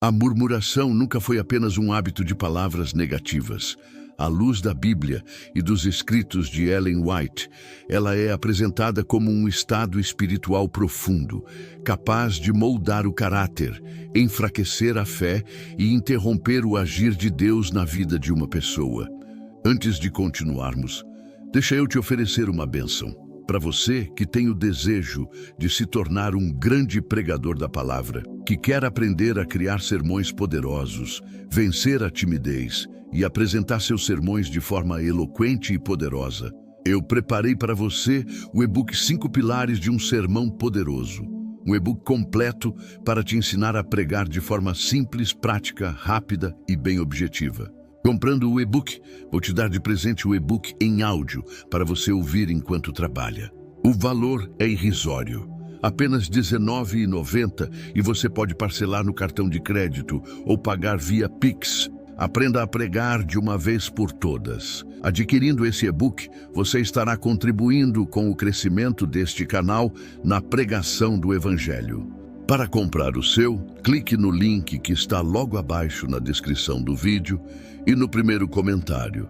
A murmuração nunca foi apenas um hábito de palavras negativas. À luz da Bíblia e dos escritos de Ellen White, ela é apresentada como um estado espiritual profundo, capaz de moldar o caráter, enfraquecer a fé e interromper o agir de Deus na vida de uma pessoa. Antes de continuarmos, deixa eu te oferecer uma bênção. Para você que tem o desejo de se tornar um grande pregador da palavra, que quer aprender a criar sermões poderosos, vencer a timidez e apresentar seus sermões de forma eloquente e poderosa, eu preparei para você o e-book 5 Pilares de um Sermão Poderoso. Um e-book completo para te ensinar a pregar de forma simples, prática, rápida e bem objetiva. Comprando o e-book, vou te dar de presente o e-book em áudio para você ouvir enquanto trabalha. O valor é irrisório, apenas R$ 19,90, e você pode parcelar no cartão de crédito ou pagar via Pix. Aprenda a pregar de uma vez por todas. Adquirindo esse e-book, você estará contribuindo com o crescimento deste canal na pregação do Evangelho. Para comprar o seu, clique no link que está logo abaixo na descrição do vídeo e no primeiro comentário.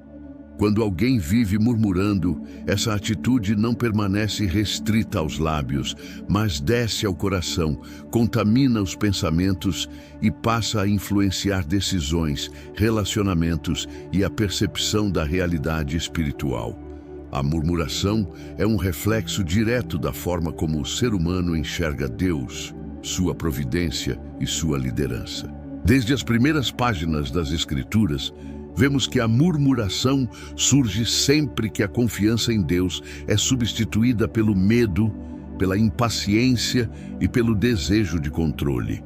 Quando alguém vive murmurando, essa atitude não permanece restrita aos lábios, mas desce ao coração, contamina os pensamentos e passa a influenciar decisões, relacionamentos e a percepção da realidade espiritual. A murmuração é um reflexo direto da forma como o ser humano enxerga Deus, sua providência e sua liderança. Desde as primeiras páginas das Escrituras, vemos que a murmuração surge sempre que a confiança em Deus é substituída pelo medo, pela impaciência e pelo desejo de controle.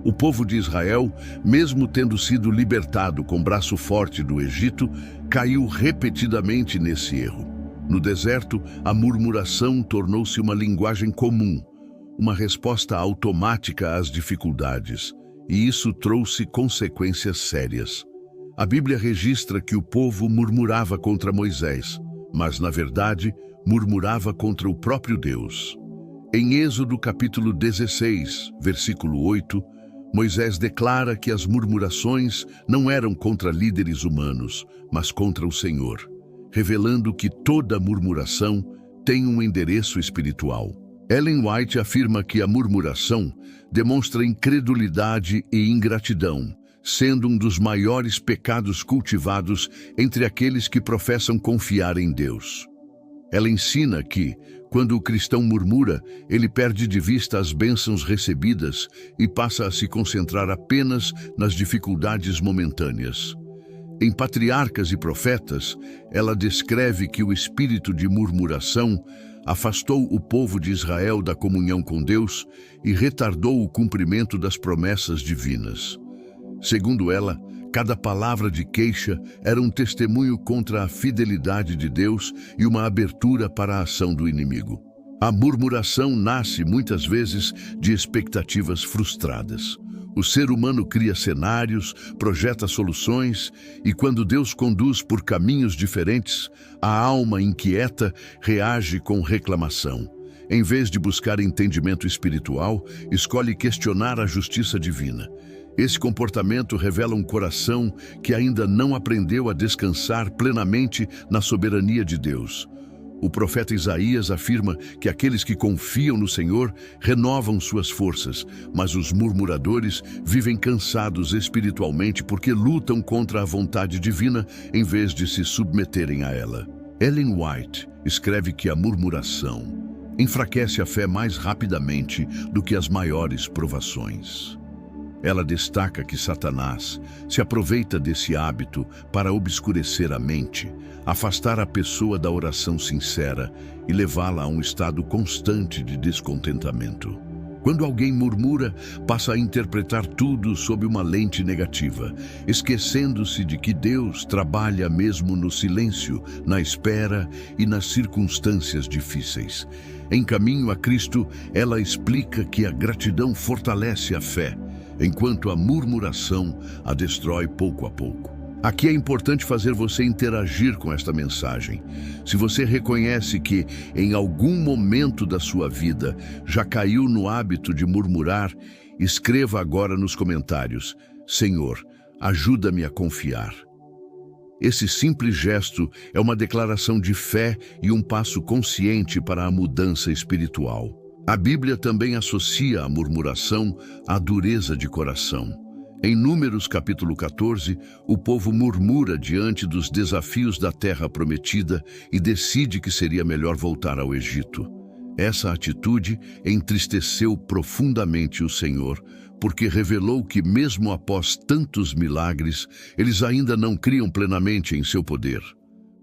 O povo de Israel, mesmo tendo sido libertado com braço forte do Egito, caiu repetidamente nesse erro. No deserto, a murmuração tornou-se uma linguagem comum, uma resposta automática às dificuldades, e isso trouxe consequências sérias. A Bíblia registra que o povo murmurava contra Moisés, mas, na verdade, murmurava contra o próprio Deus. Em Êxodo capítulo 16, versículo 8, Moisés declara que as murmurações não eram contra líderes humanos, mas contra o Senhor, revelando que toda murmuração tem um endereço espiritual. Ellen White afirma que a murmuração demonstra incredulidade e ingratidão, sendo um dos maiores pecados cultivados entre aqueles que professam confiar em Deus. Ela ensina que, quando o cristão murmura, ele perde de vista as bênçãos recebidas e passa a se concentrar apenas nas dificuldades momentâneas. Em Patriarcas e Profetas, ela descreve que o espírito de murmuração afastou o povo de Israel da comunhão com Deus e retardou o cumprimento das promessas divinas. Segundo ela, cada palavra de queixa era um testemunho contra a fidelidade de Deus e uma abertura para a ação do inimigo. A murmuração nasce muitas vezes de expectativas frustradas. O ser humano cria cenários, projeta soluções, e quando Deus conduz por caminhos diferentes, a alma inquieta reage com reclamação. Em vez de buscar entendimento espiritual, escolhe questionar a justiça divina. Esse comportamento revela um coração que ainda não aprendeu a descansar plenamente na soberania de Deus. O profeta Isaías afirma que aqueles que confiam no Senhor renovam suas forças, mas os murmuradores vivem cansados espiritualmente porque lutam contra a vontade divina em vez de se submeterem a ela. Ellen White escreve que a murmuração enfraquece a fé mais rapidamente do que as maiores provações. Ela destaca que Satanás se aproveita desse hábito para obscurecer a mente, afastar a pessoa da oração sincera e levá-la a um estado constante de descontentamento. Quando alguém murmura, passa a interpretar tudo sob uma lente negativa, esquecendo-se de que Deus trabalha mesmo no silêncio, na espera e nas circunstâncias difíceis. Em Caminho a Cristo, ela explica que a gratidão fortalece a fé, enquanto a murmuração a destrói pouco a pouco. Aqui é importante fazer você interagir com esta mensagem. Se você reconhece que, em algum momento da sua vida, já caiu no hábito de murmurar, Escreva agora nos comentários: Senhor, ajuda-me a confiar. Esse simples gesto é uma declaração de fé e um passo consciente para a mudança espiritual. A Bíblia também associa a murmuração à dureza de coração. Em Números capítulo 14, o povo murmura diante dos desafios da terra prometida e decide que seria melhor voltar ao Egito. Essa atitude entristeceu profundamente o Senhor, porque revelou que mesmo após tantos milagres, eles ainda não criam plenamente em seu poder.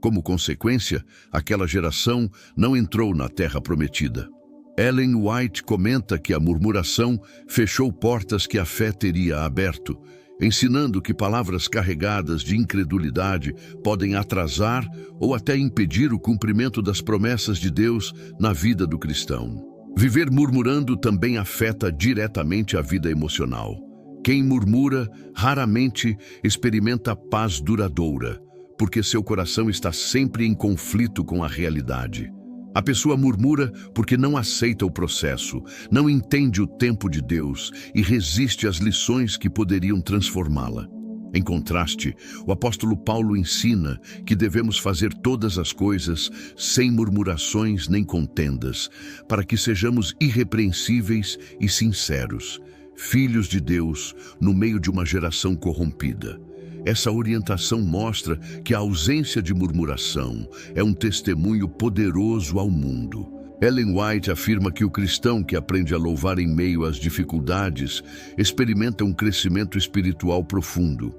Como consequência, aquela geração não entrou na terra prometida. Ellen White comenta que a murmuração fechou portas que a fé teria aberto, ensinando que palavras carregadas de incredulidade podem atrasar ou até impedir o cumprimento das promessas de Deus na vida do cristão. Viver murmurando também afeta diretamente a vida emocional. Quem murmura raramente experimenta paz duradoura, porque seu coração está sempre em conflito com a realidade. A pessoa murmura porque não aceita o processo, não entende o tempo de Deus e resiste às lições que poderiam transformá-la. Em contraste, o apóstolo Paulo ensina que devemos fazer todas as coisas sem murmurações nem contendas, para que sejamos irrepreensíveis e sinceros, filhos de Deus no meio de uma geração corrompida. Essa orientação mostra que a ausência de murmuração é um testemunho poderoso ao mundo. Ellen White afirma que o cristão que aprende a louvar em meio às dificuldades experimenta um crescimento espiritual profundo.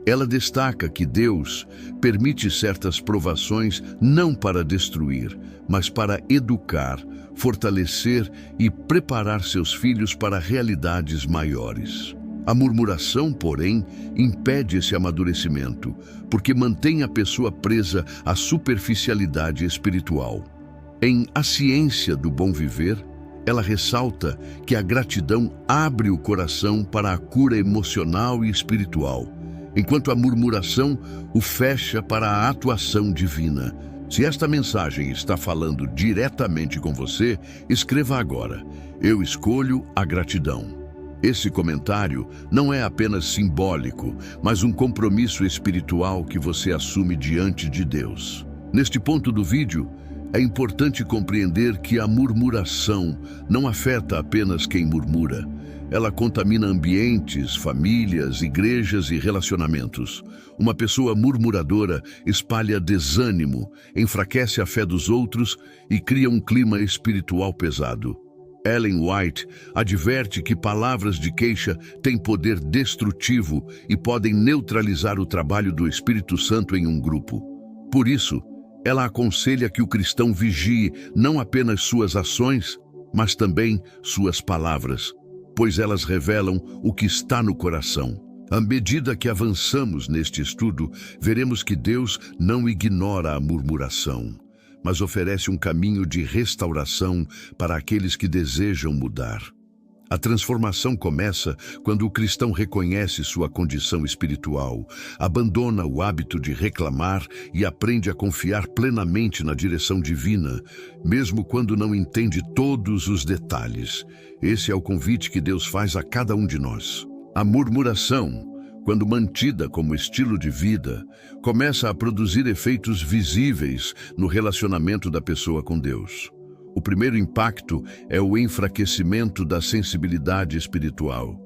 Ela destaca que Deus permite certas provações não para destruir, mas para educar, fortalecer e preparar seus filhos para realidades maiores. A murmuração, porém, impede esse amadurecimento, porque mantém a pessoa presa à superficialidade espiritual. Em A Ciência do Bom Viver, ela ressalta que a gratidão abre o coração para a cura emocional e espiritual, enquanto a murmuração o fecha para a atuação divina. Se esta mensagem está falando diretamente com você, escreva agora: eu escolho a gratidão. Esse comentário não é apenas simbólico, mas um compromisso espiritual que você assume diante de Deus. Neste ponto do vídeo, é importante compreender que a murmuração não afeta apenas quem murmura. Ela contamina ambientes, famílias, igrejas e relacionamentos. Uma pessoa murmuradora espalha desânimo, enfraquece a fé dos outros e cria um clima espiritual pesado. Ellen White adverte que palavras de queixa têm poder destrutivo e podem neutralizar o trabalho do Espírito Santo em um grupo. Por isso, ela aconselha que o cristão vigie não apenas suas ações, mas também suas palavras, pois elas revelam o que está no coração. À medida que avançamos neste estudo, veremos que Deus não ignora a murmuração, mas oferece um caminho de restauração para aqueles que desejam mudar. A transformação começa quando o cristão reconhece sua condição espiritual, abandona o hábito de reclamar e aprende a confiar plenamente na direção divina, mesmo quando não entende todos os detalhes. Esse é o convite que Deus faz a cada um de nós. A murmuração, quando mantida como estilo de vida, começa a produzir efeitos visíveis no relacionamento da pessoa com Deus. O primeiro impacto é o enfraquecimento da sensibilidade espiritual.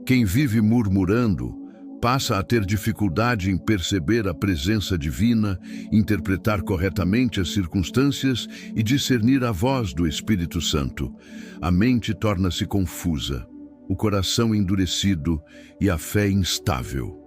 Quem vive murmurando passa a ter dificuldade em perceber a presença divina, interpretar corretamente as circunstâncias e discernir a voz do Espírito Santo. A mente torna-se confusa, o coração endurecido e a fé instável.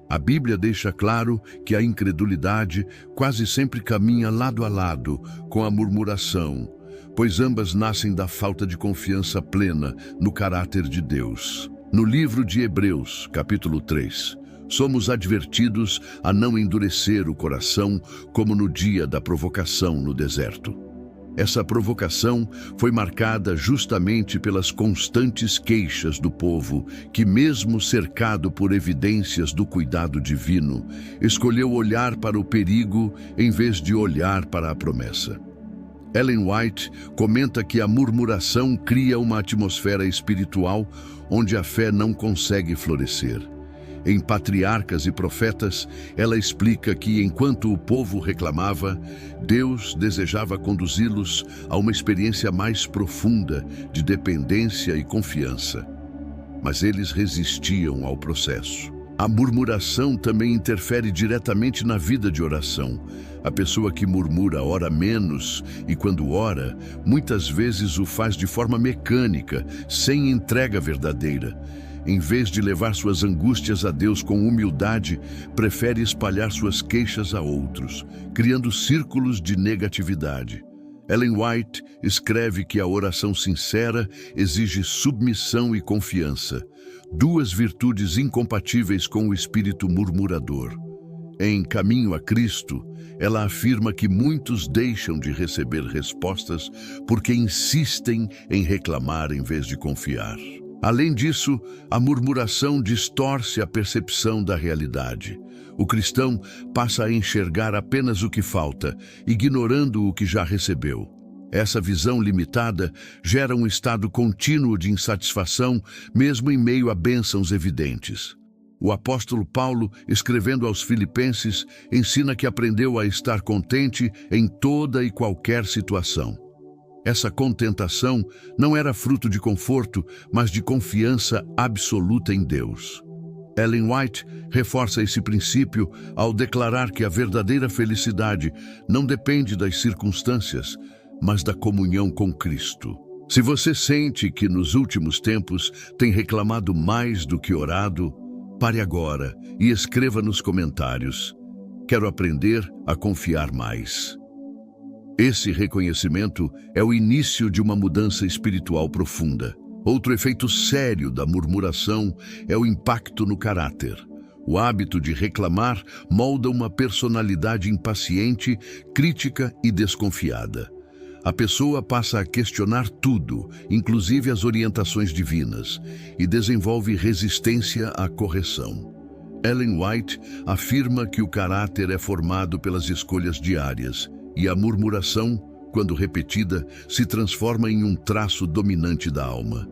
A Bíblia deixa claro que a incredulidade quase sempre caminha lado a lado com a murmuração, pois ambas nascem da falta de confiança plena no caráter de Deus. No livro de Hebreus, capítulo 3, somos advertidos a não endurecer o coração como no dia da provocação no deserto. Essa provocação foi marcada justamente pelas constantes queixas do povo, que mesmo cercado por evidências do cuidado divino, escolheu olhar para o perigo em vez de olhar para a promessa. Ellen White comenta que a murmuração cria uma atmosfera espiritual onde a fé não consegue florescer. Em Patriarcas e Profetas, ela explica que, enquanto o povo reclamava, Deus desejava conduzi-los a uma experiência mais profunda de dependência e confiança. Mas eles resistiam ao processo. A murmuração também interfere diretamente na vida de oração. A pessoa que murmura ora menos e, quando ora, muitas vezes o faz de forma mecânica, sem entrega verdadeira. Em vez de levar suas angústias a Deus com humildade, prefere espalhar suas queixas a outros, criando círculos de negatividade. Ellen White escreve que a oração sincera exige submissão e confiança, duas virtudes incompatíveis com o espírito murmurador. Em Caminho a Cristo, ela afirma que muitos deixam de receber respostas porque insistem em reclamar em vez de confiar. Além disso, a murmuração distorce a percepção da realidade. O cristão passa a enxergar apenas o que falta, ignorando o que já recebeu. Essa visão limitada gera um estado contínuo de insatisfação, mesmo em meio a bênçãos evidentes. O apóstolo Paulo, escrevendo aos Filipenses, ensina que aprendeu a estar contente em toda e qualquer situação. Essa contentação não era fruto de conforto, mas de confiança absoluta em Deus. Ellen White reforça esse princípio ao declarar que a verdadeira felicidade não depende das circunstâncias, mas da comunhão com Cristo. Se você sente que nos últimos tempos tem reclamado mais do que orado, pare agora e escreva nos comentários: quero aprender a confiar mais. Esse reconhecimento é o início de uma mudança espiritual profunda. Outro efeito sério da murmuração é o impacto no caráter. O hábito de reclamar molda uma personalidade impaciente, crítica e desconfiada. A pessoa passa a questionar tudo, inclusive as orientações divinas, e desenvolve resistência à correção. Ellen White afirma que o caráter é formado pelas escolhas diárias, e a murmuração, quando repetida, se transforma em um traço dominante da alma.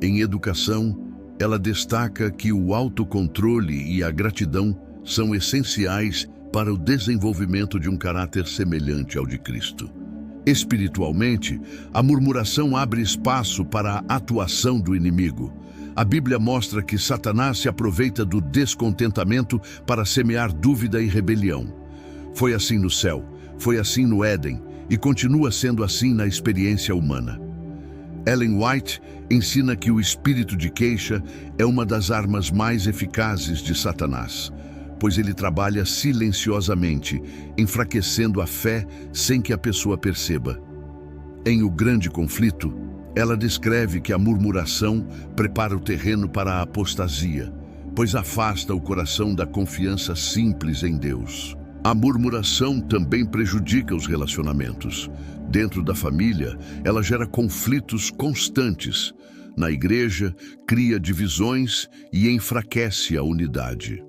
Em educação, ela destaca que o autocontrole e a gratidão são essenciais para o desenvolvimento de um caráter semelhante ao de Cristo. Espiritualmente, a murmuração abre espaço para a atuação do inimigo. A Bíblia mostra que Satanás se aproveita do descontentamento para semear dúvida e rebelião. Foi assim no céu, foi assim no Éden e continua sendo assim na experiência humana. Ellen White ensina que o espírito de queixa é uma das armas mais eficazes de Satanás, pois ele trabalha silenciosamente, enfraquecendo a fé sem que a pessoa perceba. Em O Grande Conflito, ela descreve que a murmuração prepara o terreno para a apostasia, pois afasta o coração da confiança simples em Deus. A murmuração também prejudica os relacionamentos. Dentro da família, ela gera conflitos constantes. Na igreja, cria divisões e enfraquece a unidade.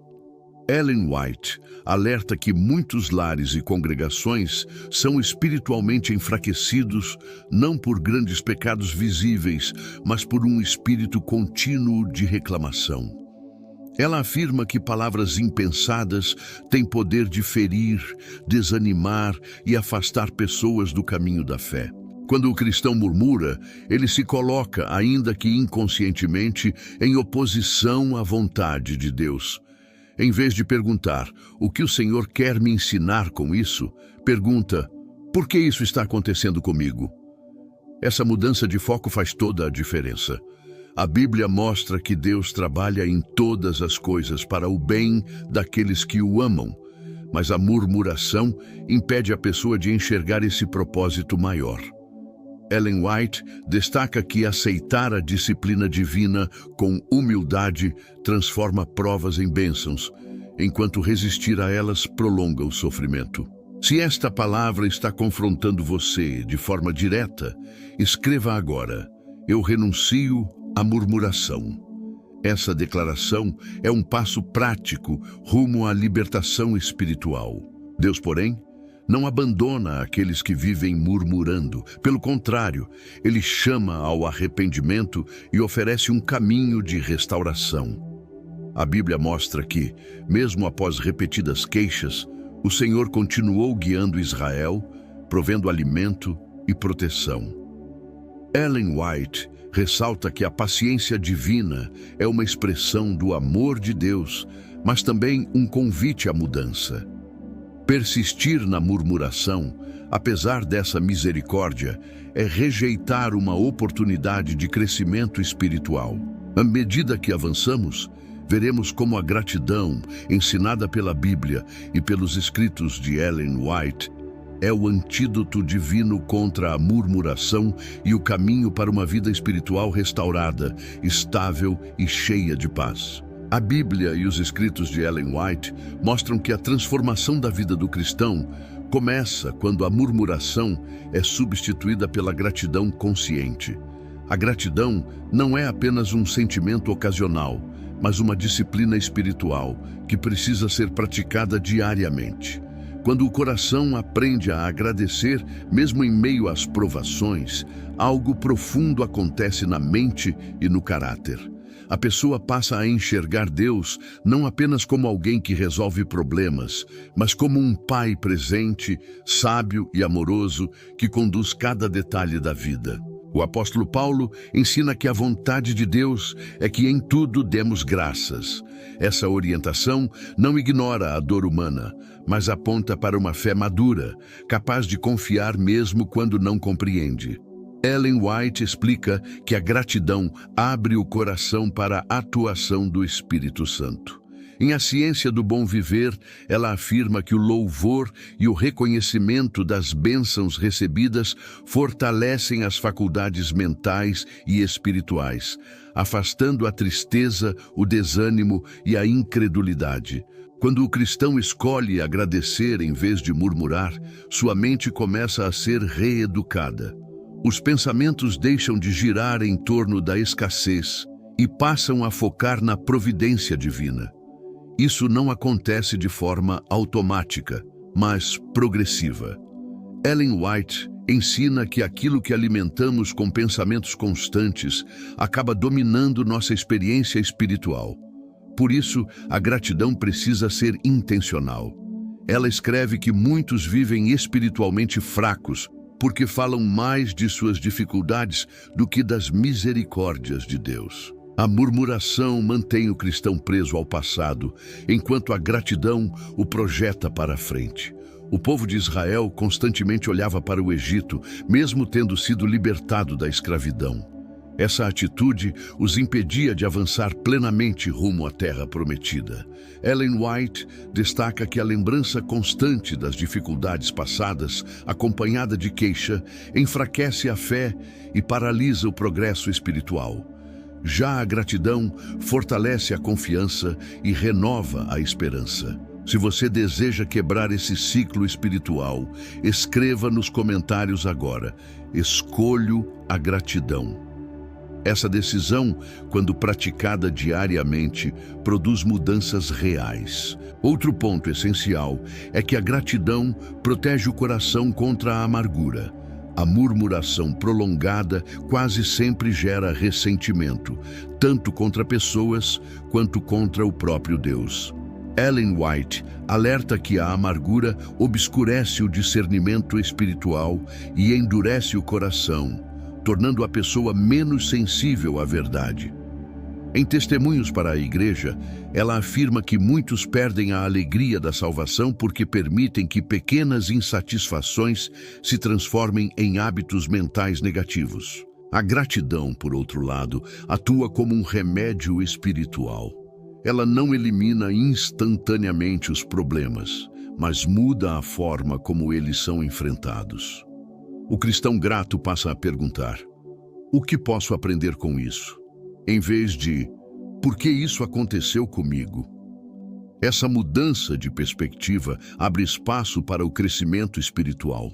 Ellen White alerta que muitos lares e congregações são espiritualmente enfraquecidos não por grandes pecados visíveis, mas por um espírito contínuo de reclamação. Ela afirma que palavras impensadas têm poder de ferir, desanimar e afastar pessoas do caminho da fé. Quando o cristão murmura, ele se coloca, ainda que inconscientemente, em oposição à vontade de Deus. Em vez de perguntar, o que o Senhor quer me ensinar com isso, pergunta, por que isso está acontecendo comigo? Essa mudança de foco faz toda a diferença. A Bíblia mostra que Deus trabalha em todas as coisas para o bem daqueles que o amam, mas a murmuração impede a pessoa de enxergar esse propósito maior. Ellen White destaca que aceitar a disciplina divina com humildade transforma provas em bênçãos, enquanto resistir a elas prolonga o sofrimento. Se esta palavra está confrontando você de forma direta, escreva agora: eu renuncio à murmuração. Essa declaração é um passo prático rumo à libertação espiritual. Deus, porém, não abandona aqueles que vivem murmurando. Pelo contrário, ele chama ao arrependimento e oferece um caminho de restauração. A Bíblia mostra que, mesmo após repetidas queixas, o Senhor continuou guiando Israel, provendo alimento e proteção. Ellen White ressalta que a paciência divina é uma expressão do amor de Deus, mas também um convite à mudança. Persistir na murmuração, apesar dessa misericórdia, é rejeitar uma oportunidade de crescimento espiritual. À medida que avançamos, veremos como a gratidão, ensinada pela Bíblia e pelos escritos de Ellen White, é o antídoto divino contra a murmuração e o caminho para uma vida espiritual restaurada, estável e cheia de paz. A Bíblia e os escritos de Ellen White mostram que a transformação da vida do cristão começa quando a murmuração é substituída pela gratidão consciente. A gratidão não é apenas um sentimento ocasional, mas uma disciplina espiritual que precisa ser praticada diariamente. Quando o coração aprende a agradecer, mesmo em meio às provações, algo profundo acontece na mente e no caráter. A pessoa passa a enxergar Deus não apenas como alguém que resolve problemas, mas como um pai presente, sábio e amoroso que conduz cada detalhe da vida. O apóstolo Paulo ensina que a vontade de Deus é que em tudo demos graças. Essa orientação não ignora a dor humana, mas aponta para uma fé madura, capaz de confiar mesmo quando não compreende. Ellen White explica que a gratidão abre o coração para a atuação do Espírito Santo. Em A Ciência do Bom Viver, ela afirma que o louvor e o reconhecimento das bênçãos recebidas fortalecem as faculdades mentais e espirituais, afastando a tristeza, o desânimo e a incredulidade. Quando o cristão escolhe agradecer em vez de murmurar, sua mente começa a ser reeducada. Os pensamentos deixam de girar em torno da escassez e passam a focar na providência divina. Isso não acontece de forma automática, mas progressiva. Ellen White ensina que aquilo que alimentamos com pensamentos constantes acaba dominando nossa experiência espiritual. Por isso, a gratidão precisa ser intencional. Ela escreve que muitos vivem espiritualmente fracos porque falam mais de suas dificuldades do que das misericórdias de Deus. A murmuração mantém o cristão preso ao passado, enquanto a gratidão o projeta para a frente. O povo de Israel constantemente olhava para o Egito, mesmo tendo sido libertado da escravidão. Essa atitude os impedia de avançar plenamente rumo à terra prometida. Ellen White destaca que a lembrança constante das dificuldades passadas, acompanhada de queixa, enfraquece a fé e paralisa o progresso espiritual. Já a gratidão fortalece a confiança e renova a esperança. Se você deseja quebrar esse ciclo espiritual, escreva nos comentários agora: escolho a gratidão. Essa decisão, quando praticada diariamente, produz mudanças reais. Outro ponto essencial é que a gratidão protege o coração contra a amargura. A murmuração prolongada quase sempre gera ressentimento, tanto contra pessoas quanto contra o próprio Deus. Ellen White alerta que a amargura obscurece o discernimento espiritual e endurece o coração, tornando a pessoa menos sensível à verdade. Em Testemunhos para a Igreja, ela afirma que muitos perdem a alegria da salvação porque permitem que pequenas insatisfações se transformem em hábitos mentais negativos. A gratidão, por outro lado, atua como um remédio espiritual. Ela não elimina instantaneamente os problemas, mas muda a forma como eles são enfrentados. O cristão grato passa a perguntar: o que posso aprender com isso? Em vez de, por que isso aconteceu comigo? Essa mudança de perspectiva abre espaço para o crescimento espiritual.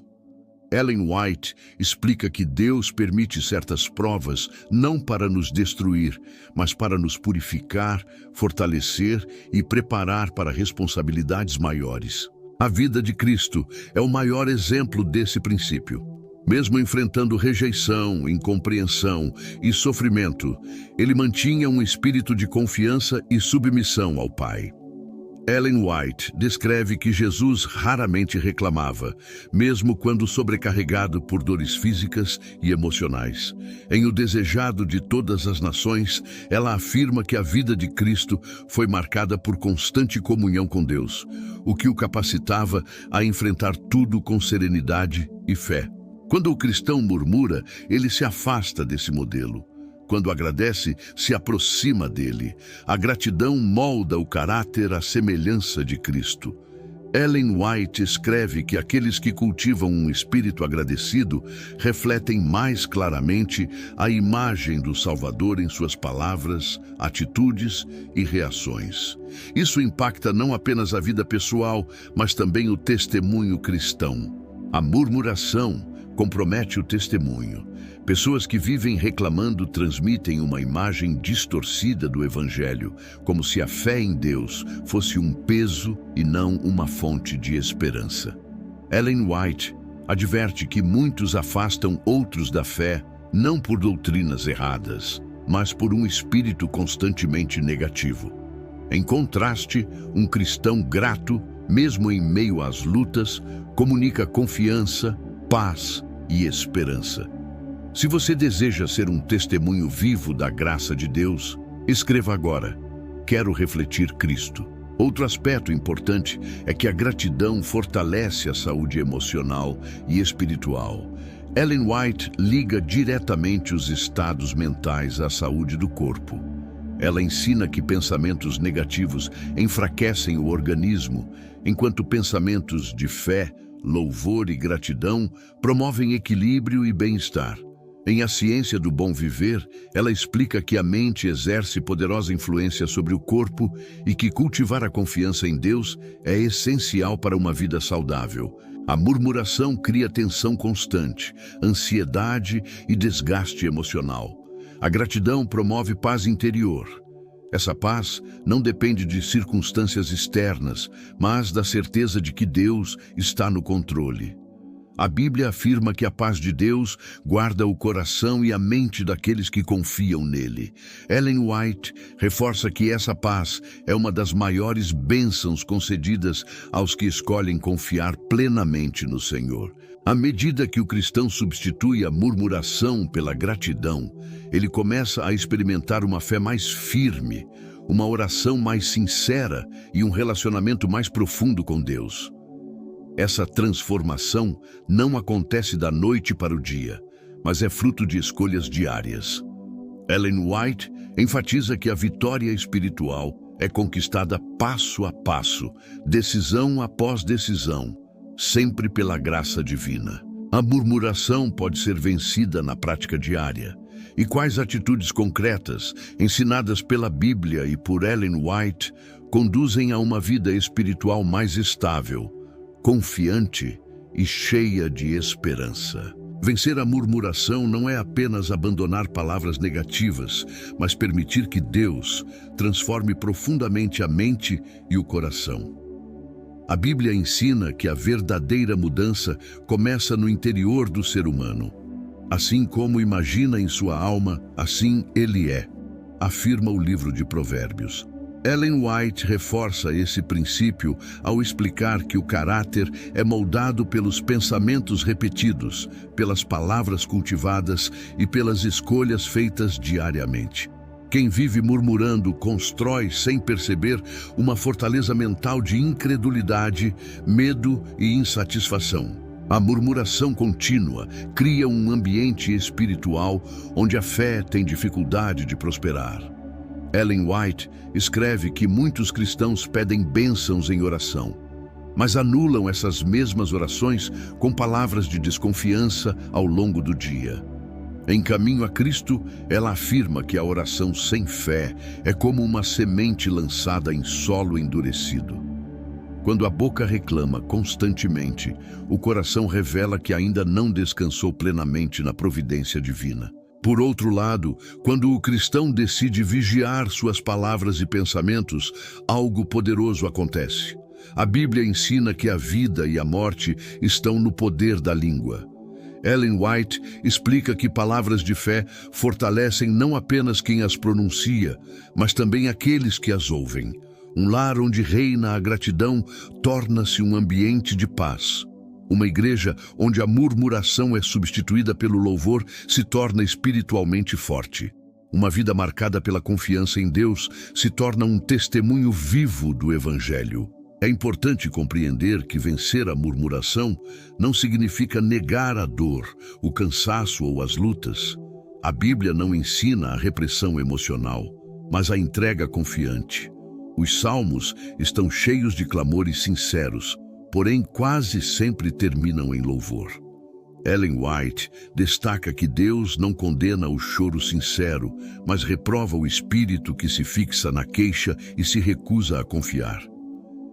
Ellen White explica que Deus permite certas provas não para nos destruir, mas para nos purificar, fortalecer e preparar para responsabilidades maiores. A vida de Cristo é o maior exemplo desse princípio. Mesmo enfrentando rejeição, incompreensão e sofrimento, ele mantinha um espírito de confiança e submissão ao Pai. Ellen White descreve que Jesus raramente reclamava, mesmo quando sobrecarregado por dores físicas e emocionais. Em O Desejado de Todas as Nações, ela afirma que a vida de Cristo foi marcada por constante comunhão com Deus, o que o capacitava a enfrentar tudo com serenidade e fé. Quando o cristão murmura, ele se afasta desse modelo. Quando agradece, se aproxima dele. A gratidão molda o caráter à semelhança de Cristo. Ellen White escreve que aqueles que cultivam um espírito agradecido refletem mais claramente a imagem do Salvador em suas palavras, atitudes e reações. Isso impacta não apenas a vida pessoal, mas também o testemunho cristão. A murmuração compromete o testemunho. Pessoas que vivem reclamando transmitem uma imagem distorcida do Evangelho, como se a fé em Deus fosse um peso e não uma fonte de esperança. Ellen White adverte que muitos afastam outros da fé, não por doutrinas erradas, mas por um espírito constantemente negativo. Em contraste, um cristão grato, mesmo em meio às lutas, comunica confiança, paz e esperança. Se você deseja ser um testemunho vivo da graça de Deus, escreva agora: quero refletir Cristo. Outro aspecto importante é que a gratidão fortalece a saúde emocional e espiritual. Ellen White liga diretamente os estados mentais à saúde do corpo. Ela ensina que pensamentos negativos enfraquecem o organismo, enquanto pensamentos de fé, louvor e gratidão promovem equilíbrio e bem-estar. Em A Ciência do Bom Viver, ela explica que a mente exerce poderosa influência sobre o corpo e que cultivar a confiança em Deus é essencial para uma vida saudável. A murmuração cria tensão constante, ansiedade e desgaste emocional. A gratidão promove paz interior. Essa paz não depende de circunstâncias externas, mas da certeza de que Deus está no controle. A Bíblia afirma que a paz de Deus guarda o coração e a mente daqueles que confiam nele. Ellen White reforça que essa paz é uma das maiores bênçãos concedidas aos que escolhem confiar plenamente no Senhor. À medida que o cristão substitui a murmuração pela gratidão, ele começa a experimentar uma fé mais firme, uma oração mais sincera e um relacionamento mais profundo com Deus. Essa transformação não acontece da noite para o dia, mas é fruto de escolhas diárias. Ellen White enfatiza que a vitória espiritual é conquistada passo a passo, decisão após decisão, sempre pela graça divina. A murmuração pode ser vencida na prática diária. E quais atitudes concretas, ensinadas pela Bíblia e por Ellen White, conduzem a uma vida espiritual mais estável, confiante e cheia de esperança? Vencer a murmuração não é apenas abandonar palavras negativas, mas permitir que Deus transforme profundamente a mente e o coração. A Bíblia ensina que a verdadeira mudança começa no interior do ser humano. Assim como imagina em sua alma, assim ele é, afirma o livro de Provérbios. Ellen White reforça esse princípio ao explicar que o caráter é moldado pelos pensamentos repetidos, pelas palavras cultivadas e pelas escolhas feitas diariamente. Quem vive murmurando constrói, sem perceber, uma fortaleza mental de incredulidade, medo e insatisfação. A murmuração contínua cria um ambiente espiritual onde a fé tem dificuldade de prosperar. Ellen White escreve que muitos cristãos pedem bênçãos em oração, mas anulam essas mesmas orações com palavras de desconfiança ao longo do dia. Em Caminho a Cristo, ela afirma que a oração sem fé é como uma semente lançada em solo endurecido. Quando a boca reclama constantemente, o coração revela que ainda não descansou plenamente na providência divina. Por outro lado, quando o cristão decide vigiar suas palavras e pensamentos, algo poderoso acontece. A Bíblia ensina que a vida e a morte estão no poder da língua. Ellen White explica que palavras de fé fortalecem não apenas quem as pronuncia, mas também aqueles que as ouvem. Um lar onde reina a gratidão torna-se um ambiente de paz. Uma igreja onde a murmuração é substituída pelo louvor se torna espiritualmente forte. Uma vida marcada pela confiança em Deus se torna um testemunho vivo do Evangelho. É importante compreender que vencer a murmuração não significa negar a dor, o cansaço ou as lutas. A Bíblia não ensina a repressão emocional, mas a entrega confiante. Os salmos estão cheios de clamores sinceros, porém quase sempre terminam em louvor. Ellen White destaca que Deus não condena o choro sincero, mas reprova o espírito que se fixa na queixa e se recusa a confiar.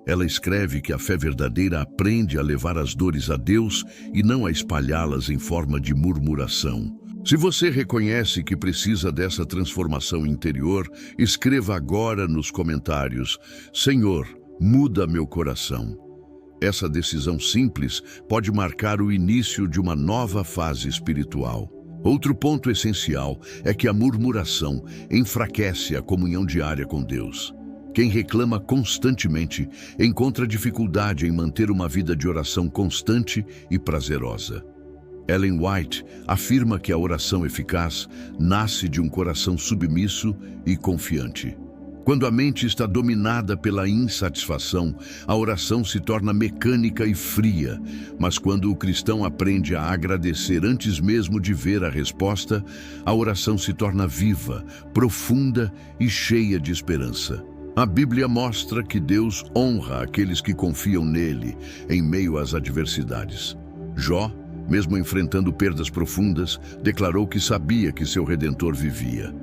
Ela escreve que a fé verdadeira aprende a levar as dores a Deus e não a espalhá-las em forma de murmuração. Se você reconhece que precisa dessa transformação interior, escreva agora nos comentários: Senhor, muda meu coração. Essa decisão simples pode marcar o início de uma nova fase espiritual. Outro ponto essencial é que a murmuração enfraquece a comunhão diária com Deus. Quem reclama constantemente encontra dificuldade em manter uma vida de oração constante e prazerosa. Ellen White afirma que a oração eficaz nasce de um coração submisso e confiante. Quando a mente está dominada pela insatisfação, a oração se torna mecânica e fria. Mas quando o cristão aprende a agradecer antes mesmo de ver a resposta, a oração se torna viva, profunda e cheia de esperança. A Bíblia mostra que Deus honra aqueles que confiam nele em meio às adversidades. Jó, mesmo enfrentando perdas profundas, declarou que sabia que seu Redentor vivia.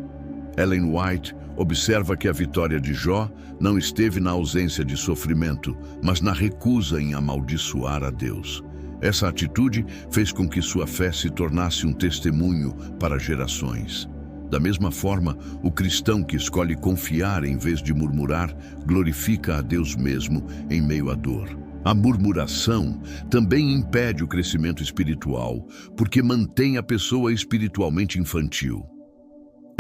Ellen White observa que a vitória de Jó não esteve na ausência de sofrimento, mas na recusa em amaldiçoar a Deus. Essa atitude fez com que sua fé se tornasse um testemunho para gerações. Da mesma forma, o cristão que escolhe confiar em vez de murmurar, glorifica a Deus mesmo em meio à dor. A murmuração também impede o crescimento espiritual, porque mantém a pessoa espiritualmente infantil.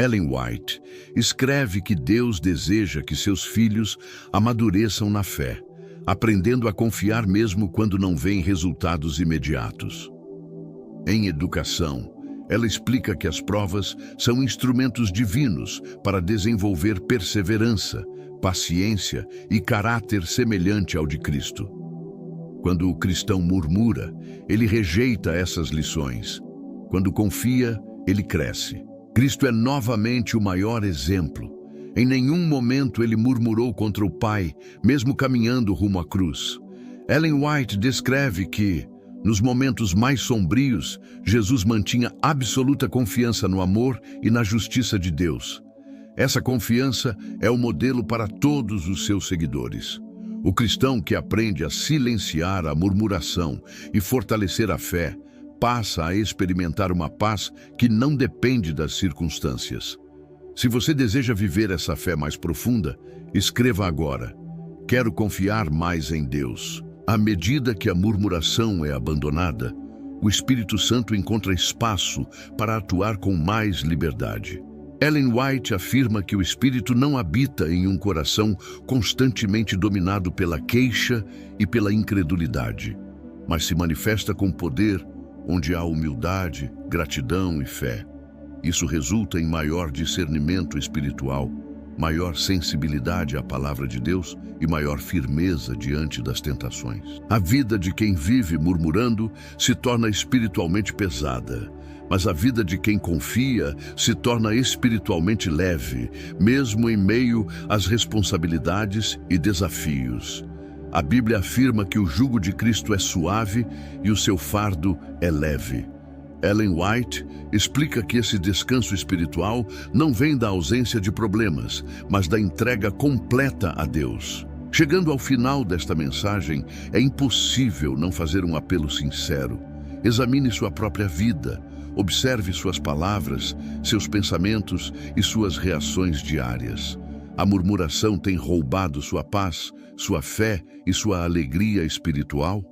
Ellen White escreve que Deus deseja que seus filhos amadureçam na fé, aprendendo a confiar mesmo quando não veem resultados imediatos. Em educação, ela explica que as provas são instrumentos divinos para desenvolver perseverança, paciência e caráter semelhante ao de Cristo. Quando o cristão murmura, ele rejeita essas lições. Quando confia, ele cresce. Cristo é novamente o maior exemplo. Em nenhum momento ele murmurou contra o Pai, mesmo caminhando rumo à cruz. Ellen White descreve que, nos momentos mais sombrios, Jesus mantinha absoluta confiança no amor e na justiça de Deus. Essa confiança é o modelo para todos os seus seguidores. O cristão que aprende a silenciar a murmuração e fortalecer a fé, passa a experimentar uma paz que não depende das circunstâncias. Se você deseja viver essa fé mais profunda, escreva agora: quero confiar mais em Deus. À medida que a murmuração é abandonada, o Espírito Santo encontra espaço para atuar com mais liberdade. Ellen White afirma que o Espírito não habita em um coração constantemente dominado pela queixa e pela incredulidade, mas se manifesta com poder onde há humildade, gratidão e fé. Isso resulta em maior discernimento espiritual, maior sensibilidade à palavra de Deus e maior firmeza diante das tentações. A vida de quem vive murmurando se torna espiritualmente pesada, mas a vida de quem confia se torna espiritualmente leve, mesmo em meio às responsabilidades e desafios. A Bíblia afirma que o jugo de Cristo é suave e o seu fardo é leve. Ellen White explica que esse descanso espiritual não vem da ausência de problemas, mas da entrega completa a Deus. Chegando ao final desta mensagem, é impossível não fazer um apelo sincero. Examine sua própria vida, observe suas palavras, seus pensamentos e suas reações diárias. A murmuração tem roubado sua paz, sua fé e sua alegria espiritual?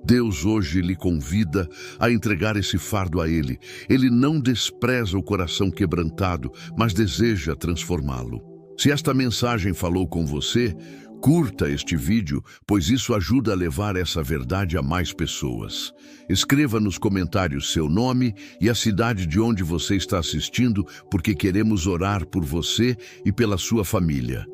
Deus hoje lhe convida a entregar esse fardo a Ele. Ele não despreza o coração quebrantado, mas deseja transformá-lo. Se esta mensagem falou com você, curta este vídeo, pois isso ajuda a levar essa verdade a mais pessoas. Escreva nos comentários seu nome e a cidade de onde você está assistindo, porque queremos orar por você e pela sua família.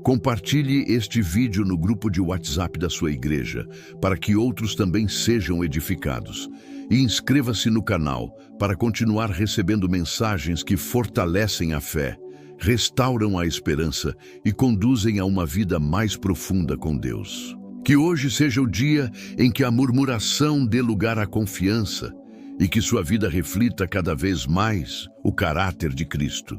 Compartilhe este vídeo no grupo de WhatsApp da sua igreja, para que outros também sejam edificados. E inscreva-se no canal para continuar recebendo mensagens que fortalecem a fé, restauram a esperança e conduzem a uma vida mais profunda com Deus. Que hoje seja o dia em que a murmuração dê lugar à confiança e que sua vida reflita cada vez mais o caráter de Cristo.